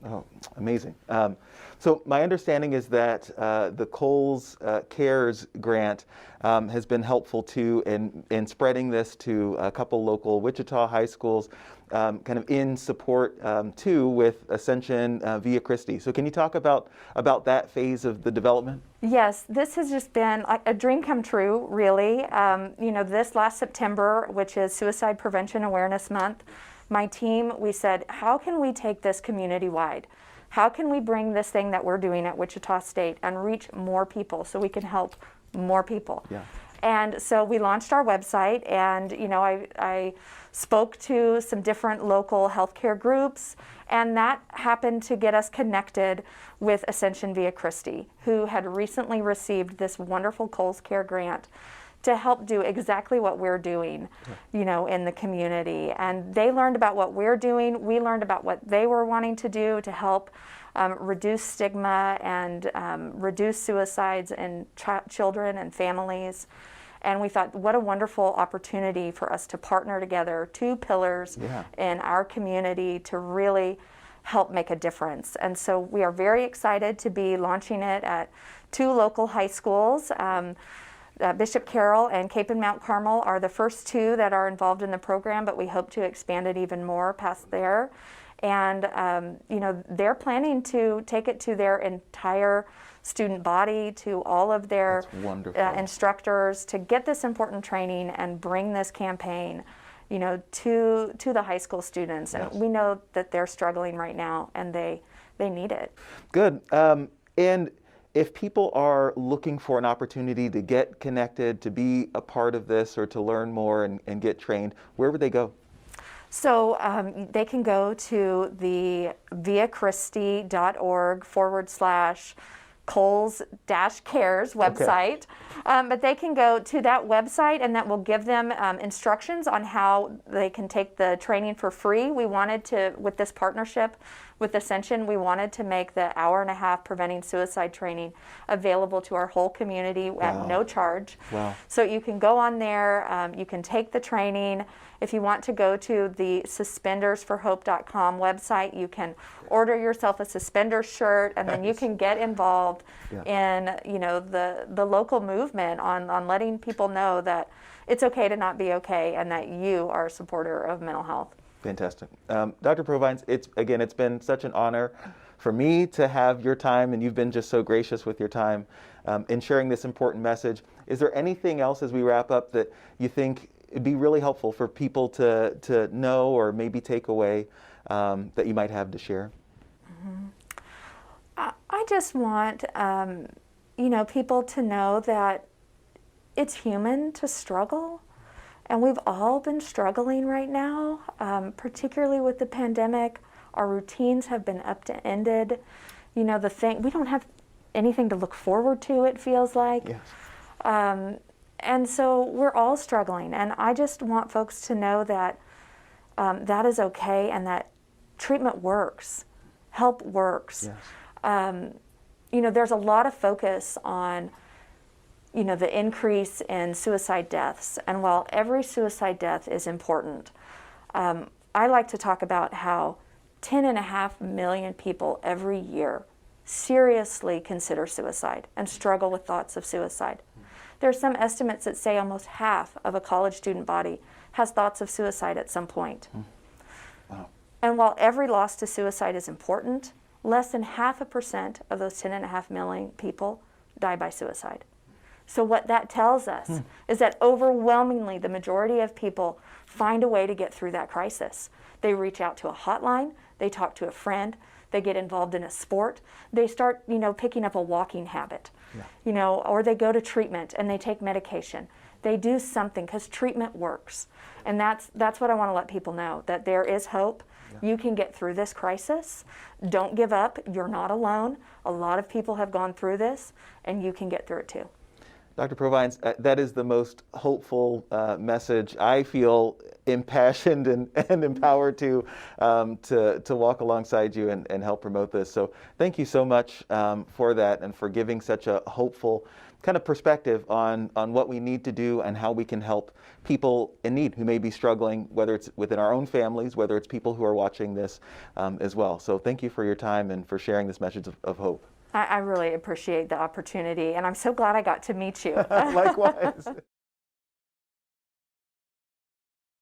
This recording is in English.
Oh, amazing. So my understanding is that the Coles Cares grant has been helpful too in spreading this to a couple local Wichita high schools, kind of in support too with Ascension Via Christi. So can you talk about that phase of the development? Yes, this has just been a dream come true, really. This last September, which is Suicide Prevention Awareness Month, my team, we said, how can we take this community-wide? How can we bring this thing that we're doing at Wichita State and reach more people so we can help more people? Yeah. And so we launched our website, and I spoke to some different local healthcare groups, and that happened to get us connected with Ascension Via Christi, who had recently received this wonderful Coles Care grant to help do exactly what we're doing, in the community. And they learned about what we're doing. We learned about what they were wanting to do to help reduce stigma and reduce suicides in children and families. And we thought, what a wonderful opportunity for us to partner together, two pillars in our community to really help make a difference. And so we are very excited to be launching it at two local high schools. Bishop Carroll and Cape and Mount Carmel are the first two that are involved in the program, but we hope to expand it even more past there. And they're planning to take it to their entire student body, to all of their instructors, to get this important training and bring this campaign, to the high school students. Yes. And we know that they're struggling right now, and they need it. Good. And if people are looking for an opportunity to get connected, to be a part of this, or to learn more and get trained, where would they go? So they can go to the viachristi.org/Coles-Cares website. Okay. But they can go to that website, and that will give them instructions on how they can take the training for free. We wanted to, with this partnership with Ascension, we wanted to make the hour-and-a-half preventing suicide training available to our whole community at no charge. Wow. So you can go on there, you can take the training. If you want to go to the Suspenders4Hope.com website, you can order yourself a suspender shirt, and then you can get involved in the local movement on letting people know that it's okay to not be okay, and that you are a supporter of mental health. Fantastic. Dr. Provines, it's been such an honor for me to have your time, and you've been just so gracious with your time in sharing this important message. Is there anything else as we wrap up that you think it'd be really helpful for people to know or maybe take away that you might have to share? I just want people to know that it's human to struggle. And we've all been struggling right now, particularly with the pandemic. Our routines have been upended. We don't have anything to look forward to, it feels like. Yes. And so we're all struggling. And I just want folks to know that that is okay, and that treatment works, help works. Yes. There's a lot of focus on the increase in suicide deaths. And while every suicide death is important, I like to talk about how 10.5 million people every year seriously consider suicide and struggle with thoughts of suicide. There are some estimates that say almost half of a college student body has thoughts of suicide at some point. Wow. And while every loss to suicide is important, less than 0.5% of those 10.5 million people die by suicide. So what that tells us is that overwhelmingly the majority of people find a way to get through that crisis. They reach out to a hotline, they talk to a friend, they get involved in a sport, they start, picking up a walking habit, or they go to treatment and they take medication. They do something because treatment works. And that's what I want to let people know, that there is hope. You can get through this crisis. Don't give up. You're not alone. A lot of people have gone through this, and you can get through it too. Dr. Provines, that is the most hopeful message I feel impassioned and empowered to walk alongside you and help promote this. So thank you so much for that and for giving such a hopeful kind of perspective on what we need to do and how we can help people in need who may be struggling, whether it's within our own families, whether it's people who are watching this as well. So thank you for your time and for sharing this message of hope. I really appreciate the opportunity, and I'm so glad I got to meet you. Likewise.